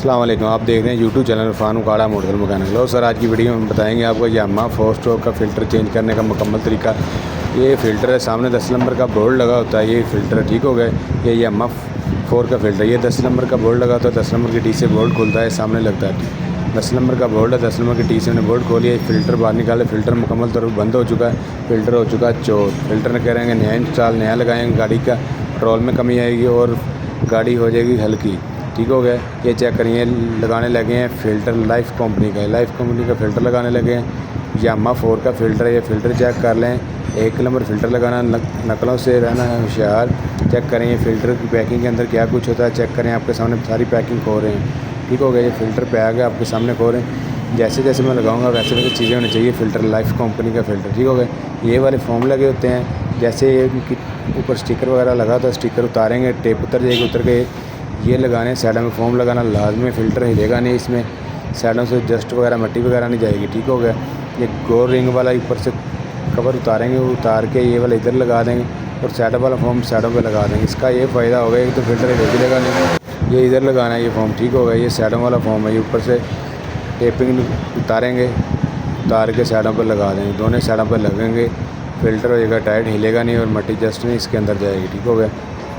अस्सलाम वालेकुम। आप देख रहे हैं YouTube channel Irfan Ukada motor mechanic. लो सर, आज की वीडियो में बताएंगे आपको यामाहा 4 स्ट्रोक का फ़िल्टर चेंज करने का मुकम्मल तरीका। ये फ़िल्टर है, सामने 10 नंबर का बोर्ड लगा होता है, ये फ़िल्टर ठीक हो गया। ये यामाहा 4 का फ़िल्टर, ये 10 नंबर का बोर्ड लगा होता है, 10 नंबर की टी से बोर्ड खुलता है, सामने लगता है 10 नंबर का बोर्ड है, 10 नंबर की टी से हमने बोर्ड खोलिए, फ़िल्टर बाहर निकाले। फ़िल्टर मुकम्मल तौर पर बंद हो चुका है, फ़िल्टर हो चुका है चोर। फ़िल्टर करेंगे नया इंस्टॉल, नया लगाएंगे, गाड़ी का पेट्रोल में कमी आएगी और गाड़ी हो जाएगी हल्की। ठीक हो गया। ये चेक करिए, लगाने लगे हैं फ़िल्टर लाइफ कंपनी का, लाइफ कंपनी का फ़िल्टर लगाने लगे हैं। यामाहा 4 का फ़िल्टर है, ये फ़िल्टर चेक कर लें। 1 नंबर फ़िल्टर लगाना, नकलों से रहना है होशियार। चेक करें ये फ़िल्टर की पैकिंग के अंदर क्या कुछ होता है, चेक करें। आपके सामने सारी पैकिंग खो रहे हैं। ठीक हो गया। ये फ़िल्टर पैक है, आपके सामने खो रहे हैं। जैसे जैसे मैं लगाऊंगा वैसे वैसे चीज़ें होनी चाहिए। फ़िल्टर लाइफ कंपनी का फ़िल्टर, ठीक हो गया। ये वाले फोम लगे होते हैं, जैसे इनकी ऊपर स्टिकर वगैरह लगा होता है, स्टिकर उतारेंगे, टेप उतर जाएगी, उतर के ये लगाने, साइडों में फोम लगाना लाजमी। फ़िल्टर हिलेगा नहीं, इसमें साइडों से डस्ट वगैरह मट्टी वगैरह नहीं जाएगी। ठीक हो गया। ये गोल रिंग वाला ऊपर से कवर उतारेंगे, उतार के ये वाला इधर लगा देंगे और साइडों वाला फोम साइडों पे लगा देंगे। इसका ये फ़ायदा होगा, एक तो फ़िल्टर हिलेगा नहीं। ये इधर लगाना है ये फोम, ठीक हो गया। ये साइडों वाला फोम है, ये ऊपर से टेपिंग उतारेंगे, उतार के साइडों पर लगा देंगे, दोनों साइडों पर लगेंगे। फ़िल्टर हो जाएगा टाइट, हिलेगा नहीं और मट्टी जस्ट नहीं इसके अंदर जाएगी। ठीक हो गया।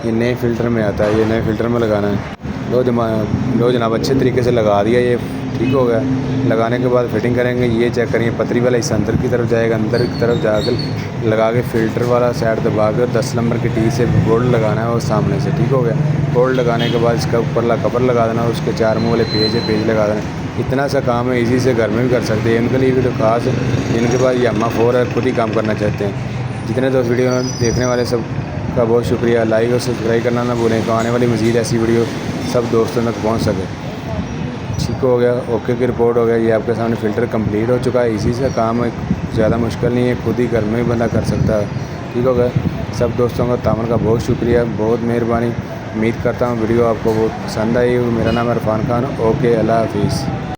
ये नए फ़िल्टर में आता है, ये नए फ़िल्टर में लगाना है। लो जनाब, अच्छे तरीके से लगा दिया ये, ठीक हो गया। लगाने के बाद फिटिंग करेंगे। ये चेक करेंगे, पतरी वाला हिस्सा अंदर की तरफ जाएगा, अंदर की तरफ जाकर लगा के फ़िल्टर वाला साइड दबा कर 10 नंबर की टी से बोल्ट लगाना है और सामने से। ठीक हो गया। बोल्ट लगाने के बाद इसका ऊपरला कवर लगा देना और उसके 4 मुँह वाले पेज है, पेज लगा देना। इतना सा काम है, इजी से घर में भी कर सकते हैं। उनके लिए भी तो खास है जिनके पास यामाहा 4 है, खुद ही काम करना चाहते हैं। जितने दोस्त वीडियो देखने वाले सब का बहुत शुक्रिया। लाइक और सब्सक्राइब करना ना भूलें, तो आने वाली मज़ीद ऐसी वीडियो सब दोस्तों तक पहुंच सके। ठीक हो गया, ओके की रिपोर्ट हो गया। ये आपके सामने फ़िल्टर कंप्लीट हो चुका है। इसी से काम है, ज़्यादा मुश्किल नहीं है, खुद ही घर में ही बंदा कर सकता है। ठीक हो गया। सब दोस्तों का तामन का बहुत शुक्रिया, बहुत मेहरबानी। उम्मीद करता हूँ वीडियो आपको बहुत पसंद आई। मेरा नाम है इरफान खान। ओके, अल्लाह हाफिज़।